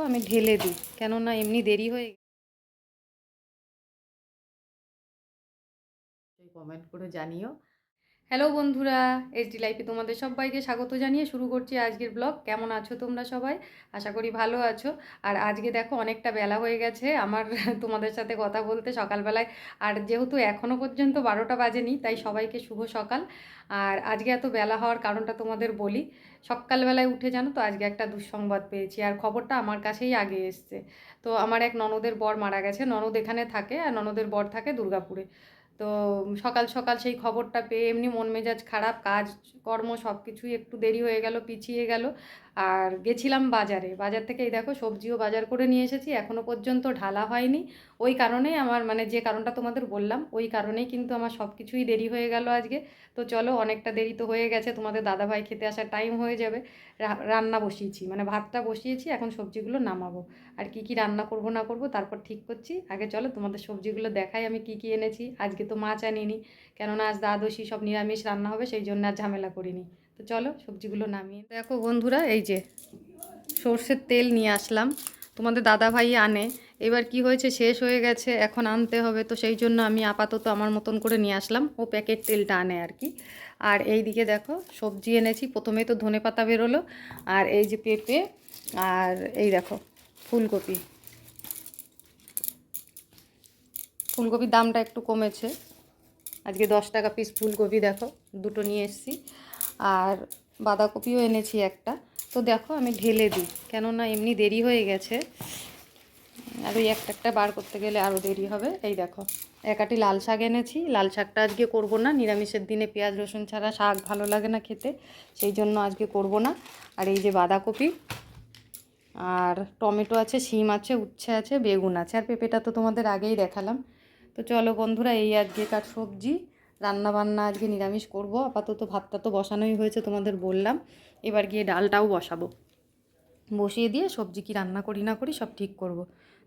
আমি ঢেলে দিই, কেননা এমনি দেরি হয়ে। কমেন্ট করে জানিও। হ্যালো বন্ধুরা, এইচডি লাইফে তোমাদের সবাইকে স্বাগত জানিয়ে শুরু করছি আজকের ব্লগ। কেমন আছো তোমরা সবাই? আশা করি ভালো আছো। আর আজকে দেখো অনেকটা বেলা হয়ে গেছে আমার তোমাদের সাথে কথা বলতে সকালবেলায়। আর যেহেতু এখনও পর্যন্ত 12টা বাজেনি, তাই সবাইকে শুভ সকাল। আর আজকে এত বেলা হওয়ার কারণটা তোমাদের বলি। সকালবেলায় উঠে জানো তো আজকে একটা দুঃসংবাদ পেয়েছি, আর খবরটা আমার কাছেই আগে এসছে। তো আমার এক ননদের বর মারা গেছে। ননদ এখানে থাকে আর ননদের বর থাকে দুর্গাপুরে। তো সকাল সকাল সেই খবরটা পেয়ে এমনি মন মেজাজ খারাপ, কাজ কর্ম সব কিছুই একটু দেরি হয়ে গেল, পিছিয়ে গেল। আর গেছিলাম বাজারে, বাজার থেকে এই দেখো সবজিও বাজার করে নিয়ে এসেছি, এখনও পর্যন্ত ঢালা হয়নি। ওই কারণেই আমার মানে যে কারণটা তোমাদের বললাম, ওই কারণেই কিন্তু আমার সব কিছুই দেরি হয়ে গেল আজকে। তো চলো, অনেকটা দেরি তো হয়ে গেছে, তোমাদের দাদাভাই খেতে আসার টাইম হয়ে যাবে। রান্না বসিয়েছি, মানে ভাতটা বসিয়েছি, এখন সবজিগুলো নামাবো। আর কি কি রান্না করব না করব তারপর ঠিক করছি। আগে চলো তোমাদের সবজিগুলো দেখাই আমি কি কি এনেছি। আজকে তো মাছ আনিনি, কেননা আজ দ্বাদশী, সব নিরামিষ রান্না হবে, সেই জন্য আর ঝামেলা করিনি। তো চলো সবজিগুলো নামিয়ে দেখো বন্ধুরা, এই যে সর্ষের তেল নিয়ে আসলাম, তোমাদের দাদা ভাই আনে। এবার কি হয়েছে, শেষ হয়ে গেছে, এখন আনতে হবে, তো সেই জন্য আমি আপাতত আমার মতন করে নিয়ে আসলাম, ও প্যাকেট তেলটা আনে আর কি। আর এই দিকে দেখো সবজি এনেছি, প্রথমেই তো ধনেপাতা বেরোলো, আর এই যে পেঁপে, আর এই দেখো ফুলকপি। ফুলকপির দামটা একটু কমেছে, আজকে 10 টাকা পিস ফুলকপি দেখো দুটো নিয়ে এসেছি। আর বাঁধাকপিও এনেছি একটা। তো দেখো আমি ঢেলে দিই, কেননা এমনি দেরি হয়ে গেছে, আর ওই একটা একটা বার করতে গেলে আরও দেরি হবে। এই দেখো একাটি লাল শাক এনেছি, লাল শাকটা আজকে করব না, নিরামিষের দিনে পেঁয়াজ রসুন ছাড়া শাক ভালো লাগে না খেতে, সেই জন্য আজকে করব না। আর এই যে বাঁধাকপি, আর টমেটো আছে, শিম আছে, উচ্ছে আছে, বেগুন আছে, আর পেঁপেটা তো তোমাদের আগেই দেখালাম। তো চলো বন্ধুরা, এই আজকেকার সবজি। রান্না বান্না আজকে নিরামিষ করব, আপাতত ভাতটা তো বসানোই হয়েছে তোমাদের বললাম। এবার গিয়ে ডালটাও বসাবো, বসিয়ে দিয়ে সবজি কি রান্না করি না করি সব ঠিক করব।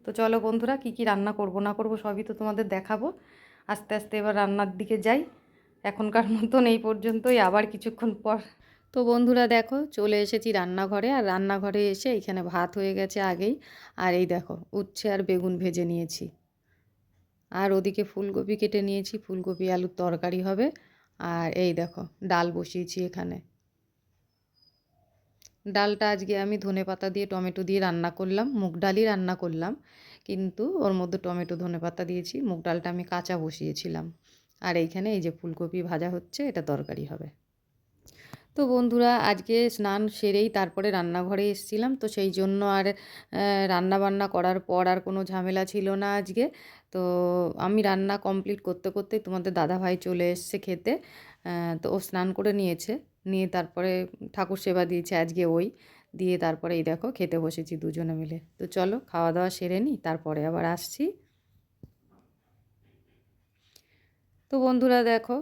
তো চলো বন্ধুরা, কি কি রান্না করব না করব সবই তো তোমাদের দেখাবো। আস্তে আস্তে এবার রান্নার দিকে যাই। এখনকার মতন এই পর্যন্তই, আবার কিছুক্ষণ পর। তো বন্ধুরা দেখো চলে এসেছি রান্নাঘরে, আর রান্নাঘরে এসে এখানে ভাত হয়ে গেছে আগেই। আর এই দেখো উচ্ছে আর বেগুন ভেজে নিয়েছি, আর ওদিকে ফুলকপি কেটে নিয়েছি, ফুলকপি আলুর তরকারি হবে। আর এই দেখো ডাল বসিয়েছি এখানে। ডালটা আজকে আমি ধনেপাতা দিয়ে টমেটো দিয়ে রান্না করলাম, মুগ ডালই রান্না করলাম, কিন্তু ওর মধ্যে টমেটো ধনেপাতা দিয়েছি। মুগ ডালটা আমি কাঁচা বসিয়েছিলাম। আর এইখানে এই যে ফুলকপি ভাজা হচ্ছে, এটা তরকারি হবে। তো বন্ধুরা আজকে স্নান সেরেই তারপরে রান্নাঘরে এসেছিলাম, তো সেই জন্য আর রান্না বান্না করার পর আর কোনো ঝামেলা ছিল না আজকে। তো আমি রান্না কমপ্লিট করতে করতেই তোমাদের দাদাভাই চলে এসছে খেতে। তো ও স্নান করে নিয়েছে, নিয়ে তারপরে ঠাকুর সেবা দিয়েছে আজকে ওই, দিয়ে তারপরে এই দেখো খেতে বসেছি দুজনে মিলে। তো চলো খাওয়া দাওয়া সেরে নিই, তারপরে আবার আসছি। তো বন্ধুরা দেখো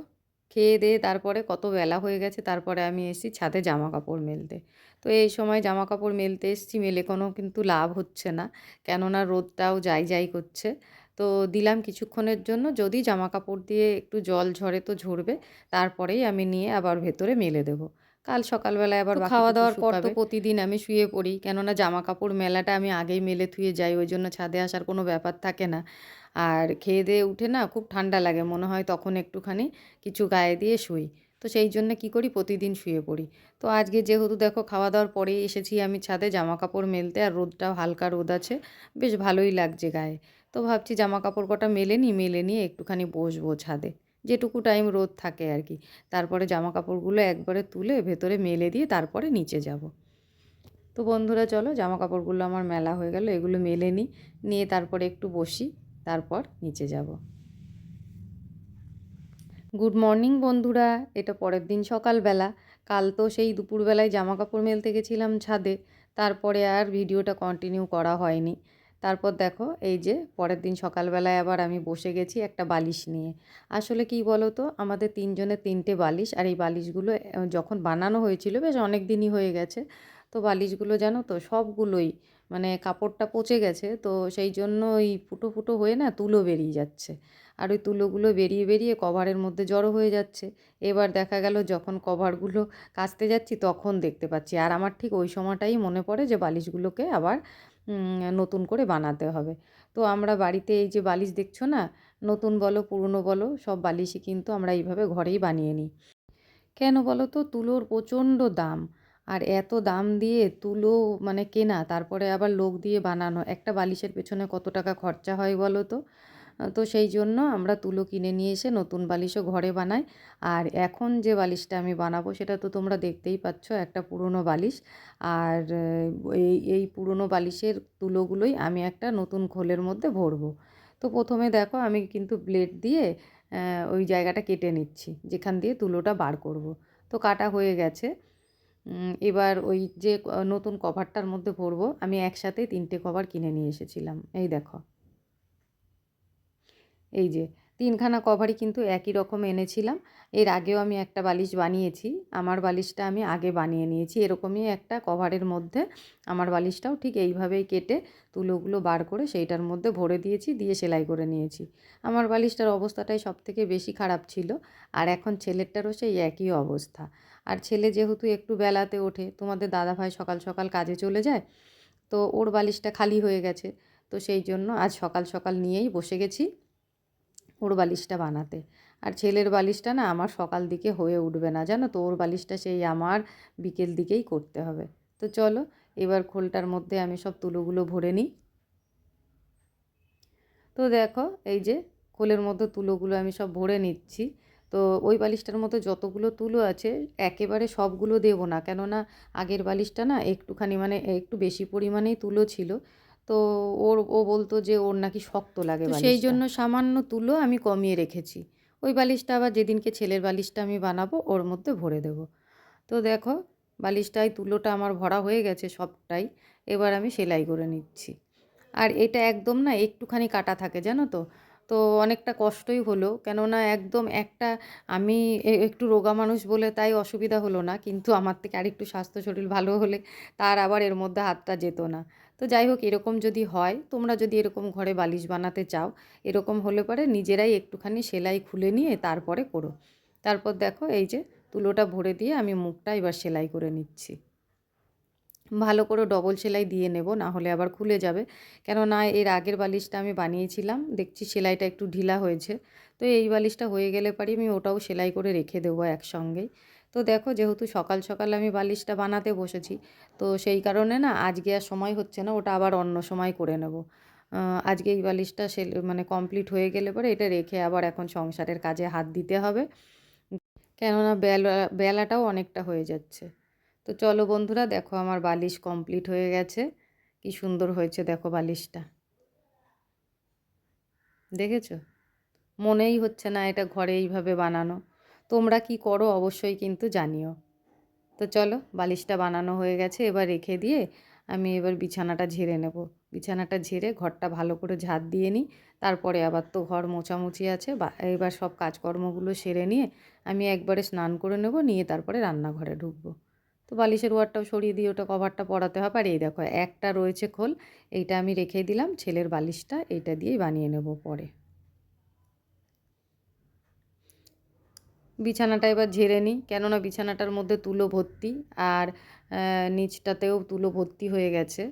খেয়ে দিয়ে তারপরে কত বেলা হয়ে গেছে, তারপরে আমি এসেছি ছাদে জামা কাপড় মেলতে। তো এই সময় জামা কাপড় মেলতে এসেছি, মেলে কোনো কিন্তু লাভ হচ্ছে না, কেননা রোদটাও যাই যাই করছে। তো দিলাম কিছুক্ষণের জন্য, যদি জামা কাপড় দিয়ে একটু জল ঝরে তো ঝরবে, তারপরেই আমি নিয়ে আবার ভেতরে মেলে দেবো। কাল সকালবেলায় আবার খাওয়া দাওয়ার পর তো প্রতিদিন আমি শুয়ে পড়ি, কেননা জামা কাপড় মেলাটা আমি আগেই মেলে থুয়ে যাই, ওই জন্য ছাদে আসার কোনো ব্যাপার থাকে না। আর খেয়ে দিয়ে উঠে না খুব ঠান্ডা লাগে, মনে হয় তখন একটুখানি কিছু গায়ে দিয়ে শুই। তো সেই জন্য কি করি, প্রতিদিন শুয়ে পড়ি। তো আজকে যেহেতু দেখো খাওয়া দাওয়ার পরেই এসেছি আমি ছাদে জামা কাপড় মেলতে, আর রোদটাও হালকা রোদ আছে, বেশ ভালোই লাগছে গায়ে। তো ভাবছি জামা কাপড় কটা মেলে নিই, মেলে নিয়ে একটুখানি বসবো ছাদে, যেটুকু টাইম রোদ থাকে আর কি। তারপরে জামা কাপড়গুলো একবারে তুলে ভেতরে মেলে দিয়ে তারপরে নিচে যাব। তো বন্ধুরা চলো, জামা কাপড়গুলো আমার মেলা হয়ে গেল, এগুলো মেলে নিই, নিয়ে তারপরে একটু বসি, তারপর নিচে যাব। গুড মর্নিং বন্ধুরা, এটা পরের দিন সকালবেলা। কাল তো সেই দুপুরবেলায় জামা কাপড় মেলতে গেছিলাম ছাদে, তারপরে আর ভিডিওটা কন্টিনিউ করা হয়নি। তারপর দেখো এই যে পরের দিন সকালবেলায় আবার আমি বসে গেছি একটা বালিশ নিয়ে। আসলে কি বলো তো, আমাদের তিনজনের তিনটে বালিশ, আর এই বালিশগুলো যখন বানানো হয়েছিল বেশ অনেক দিনই হয়ে গেছে। তো বালিশগুলো জানো তো সবগুলোই মানে কাপড়টা পচে গেছে, তো সেই জন্য ওই ফুটো ফুটো হয়ে না তুলো বেরিয়ে যাচ্ছে, আর ওই তুলোগুলো বেরিয়ে বেরিয়ে কভারের মধ্যে জড়ো হয়ে যাচ্ছে। এবার দেখা গেল যখন কভারগুলো কাচতে যাচ্ছি তখন দেখতে পাচ্ছি, আর আমার ঠিক ওই সময়টাই মনে পড়ে যে বালিশগুলোকে আবার নতুন করে বানাতে হবে। তো আমরা বাড়িতে এই যে বালিশ দেখছো না, নতুন বলো পুরনো বলো সব বালিশই কিন্তু আমরা এইভাবে ঘরেই বানিয়ে নিই। কেন বলো তো? তুলোর প্রচণ্ড দাম। আর এত দাম দিয়ে তুলো মানে কেনা, তারপরে আবার লোক দিয়ে বানানো, একটা বালিশের পেছনে কত টাকা খরচা হয় বলো তো? তো সেই জন্য আমরা তুলো কিনে নিয়ে এসে নতুন বালিশও ঘরে বানাই। আর এখন যে বালিশটা আমি বানাবো সেটা তো তোমরা দেখতেই পাচ্ছ, একটা পুরনো বালিশ। আর এই পুরনো বালিশের তুলোগুলোই আমি একটা নতুন খোলের মধ্যে ভরবো। তো প্রথমে দেখো আমি কিন্তু ব্লেড দিয়ে ওই জায়গাটা কেটে নিচ্ছি যেখান দিয়ে তুলোটা বার করব। তো কাটা হয়ে গেছে। এবার ওই যে নতুন কভারটার মধ্যে ভরবো। আমি একসাথে 3টে কভার কিনে নিয়ে এসেছিলাম, এই দেখো। এই যে 3খানা কভারই কিন্তু একই রকম এনেছিলাম। এর আগেও আমি একটা বালিশ বানিয়েছি। আমার বালিশটা আমি আগে বানিয়ে নিয়েছি এরকমই একটা কভারের মধ্যে। আমার বালিশটাও ঠিক এইভাবেই কেটে তুলোগুলো বার করে সেইটার মধ্যে ভরে দিয়েছি, দিয়ে সেলাই করে নিয়েছি। আমার বালিশটার অবস্থাটাই সবথেকে বেশি খারাপ ছিল। আর এখন ছেলেরটারও সেই একই অবস্থা। আর ছেলে যেহেতু একটু বেলাতে ওঠে, তোমাদের দাদাভাই সকাল সকাল কাজে চলে যায়, তো ওর বালিশটা খালি হয়ে গেছে। তো সেই জন্য আজ সকাল সকাল নিয়েই বসে গেছি ওর বালিশটা বানাতে। আর ছেলের বালিশটা না আমার সকাল দিকে হয়ে উঠবে না, জানো তো? ওর বালিশটা সেই আমার বিকেল দিকেই করতে হবে। তো চলো এবার খোলটার মধ্যে আমি সব তুলোগুলো ভরে নিই। তো দেখো এই যে খোলের মধ্যে তুলোগুলো আমি সব ভরে নিচ্ছি। তো ওই বালিশটার মধ্যে যতগুলো তুলো আছে একেবারে সবগুলো দেবো না, কেননা আগের বালিশটা না একটুখানি মানে একটু বেশি পরিমাণেই তুলো ছিল। তো ও বলতো যে ওর নাকি শক্ত লাগে বালিশটা, তো সেই জন্য সামান্য তুলো আমি কমিয়ে রেখেছি। ওই বালিশটা আবার যেদিনকে ছেলের বালিশটা আমি বানাবো ওর মধ্যে ভরে দেবো। তো দেখো বালিশটায় তুলোটা আমার ভরা হয়ে গেছে সবটাই। এবার আমি সেলাই করে নিচ্ছি। আর এটা একদম না একটুখানি কাটা থাকে, জানো তো? তো অনেকটা কষ্টই হলো, কেননা একদম একটা আমি একটু রোগা মানুষ বলে তাই অসুবিধা হলো না, কিন্তু আমার থেকে আরেকটু স্বাস্থ্য শরীর ভালো হলে তার আবার এর মধ্যে হাতটা যেত না। তো যাই হোক, এরকম যদি হয়, তোমরা যদি এরকম ঘরে বালিশ বানাতে চাও, এরকম হলে পরে নিজেরাই একটুখানি সেলাই খুলে নিয়ে তারপরে করো। তারপর দেখো এই যে তুলোটা ভরে দিয়ে আমি মুখটা এবার সেলাই করে নিচ্ছি। ভালো করে ডবল সেলাই দিয়ে নেব, না হলে আবার খুলে যাবে। কেননা এর আগের বালিশটা আমি বানিয়েছিলাম, দেখছি সেলাইটা একটু ঢিলা হয়েছে। তো এই বালিশটা হয়ে গেলে পারি আমি ওটাও সেলাই করে রেখে দেবো একসঙ্গেই। তো দেখো যেহেতু সকাল সকাল আমি বালিশটা বানাতে বসেছি, তো সেই কারণে না আজকে আর সময় হচ্ছে না, ওটা আবার অন্য সময় করে নেব। আজকে এই বালিশটা মানে কমপ্লিট হয়ে গেলে পরে এটা রেখে আবার এখন সংসারের কাজে হাত দিতে হবে, কেননা বেলাটাও অনেকটা হয়ে যাচ্ছে। তো চলো বন্ধুরা, দেখো আমার বালিশ কমপ্লিট হয়ে গেছে। কি সুন্দর হয়েছে দেখো বালিশটা, দেখেছো? মনেই হচ্ছে না এটা ঘরে এইভাবে বানানো। তোমরা কি করো অবশ্যই কিন্তু জানিও। তো চলো বালিশটা বানানো হয়ে গেছে, এবার রেখে দিয়ে আমি এবার বিছানাটা ঝেড়ে নেব। বিছানাটা ঝেড়ে ঘরটা ভালো করে ঝাঁট দিয়ে নিই। তারপরে আবার তো ঘর মোছামুছি আছে, বা এবার সব কাজকর্মগুলো সেরে নিয়ে আমি একবারে স্নান করে নেব, নিয়ে তারপরে রান্নাঘরে ঢুকবো। তো বালিশের ওয়ারটাও সরিয়ে দিয়ে ওটা কভারটা পরাতে হবে। আর এই দেখো একটা রয়েছে খোল, এইটা আমি রেখে দিলাম, ছেলের বালিশটা এইটা দিয়েই বানিয়ে নেব পরে। বিছানাটা এবার ঝেড়ে নিই, কেননা বিছানাটার মধ্যে তুলো ভর্তি, আর নিচটাতেও তুলো ভর্তি হয়ে গেছে।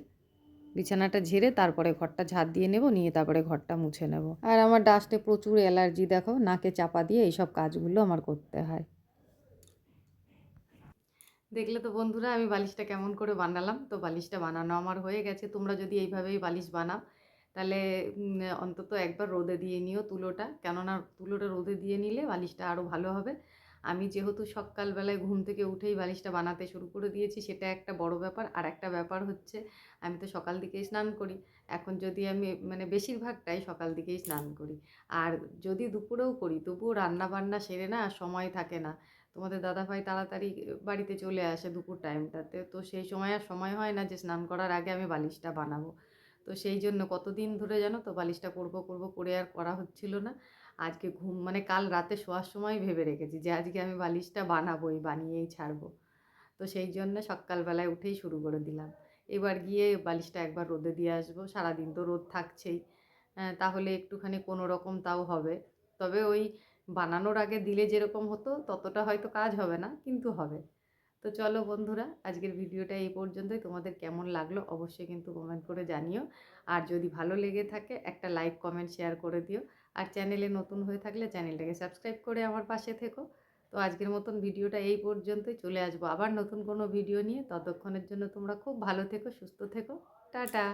বিছানাটা ঝেড়ে তারপরে ঘরটা ঝাঁট দিয়ে নেব, নিয়ে তারপরে ঘরটা মুছে নেব। আর আমার ডাস্টে প্রচুর অ্যালার্জি, দেখো নাকে চাপা দিয়ে এইসব কাজগুলো আমার করতে হয়। দেখলে তো বন্ধুরা আমি বালিশটা কেমন করে বানালাম। তো বালিশটা বানানো আমার হয়ে গেছে। তোমরা যদি এইভাবেই বালিশ বানাও, তাহলে অন্তত একবার রোদে দিয়ে নিও তুলোটা, কেননা তুলোটা রোদে দিয়ে নিলে বালিশটা আরও ভালো হবে। আমি যেহেতু সকালবেলায় ঘুম থেকে উঠেই বালিশটা বানাতে শুরু করে দিয়েছি, সেটা একটা বড় ব্যাপার। আর একটা ব্যাপার হচ্ছে আমি তো সকাল দিকেই স্নান করি। এখন যদি আমি মানে বেশিরভাগটাই সকাল দিকেই স্নান করি। আর যদি দুপুরেও করি, তবুও রান্না বান্না সেরে না সময় থাকে না। তোমাদের দাদাভাই তাড়াতাড়ি বাড়িতে চলে আসে দুপুর টাইমটাতে, তো সেই সময় আর সময় হয় না যে স্নান করার আগে আমি বালিশটা বানাবো। তো সেই জন্য কতদিন ধরে জানো তো বালিশটা করব করব করে আর করা হচ্ছিল না। আজকে মানে কাল রাতে শোয়ার সময় ভেবে রেখেছি যে আজকে আমি বালিশটা বানাবোই, বানিয়েই ছাড়বো। তো সেই জন্য সকালবেলায় উঠেই শুরু করে দিলাম। এবার গিয়ে বালিশটা একবার রোদে দিয়ে আসবো, সারাদিন তো রোদ থাকছেই। তাহলে একটুখানি কোনো রকম তাও হবে। তবে ওই বানানোর আগে দিলে যেরকম হতো ততটা হয়তো কাজ হবে না, কিন্তু হবে। তো চলো বন্ধুরা, আজকের ভিডিওটা এই পর্যন্তই। তোমাদের কেমন লাগলো অবশ্যই কিন্তু কমেন্ট করে জানিও। আর যদি ভালো লেগে থাকে একটা লাইক কমেন্ট শেয়ার করে দিও। আর চ্যানেলে নতুন হয়ে থাকলে চ্যানেলটাকে সাবস্ক্রাইব করে আমার পাশে থেকো। তো আজকের মতন ভিডিওটা এই পর্যন্তই। চলে আসবো আবার নতুন কোনো ভিডিও নিয়ে। ততক্ষণের জন্য তোমরা খুব ভালো থেকো, সুস্থ থেকো। টাটা।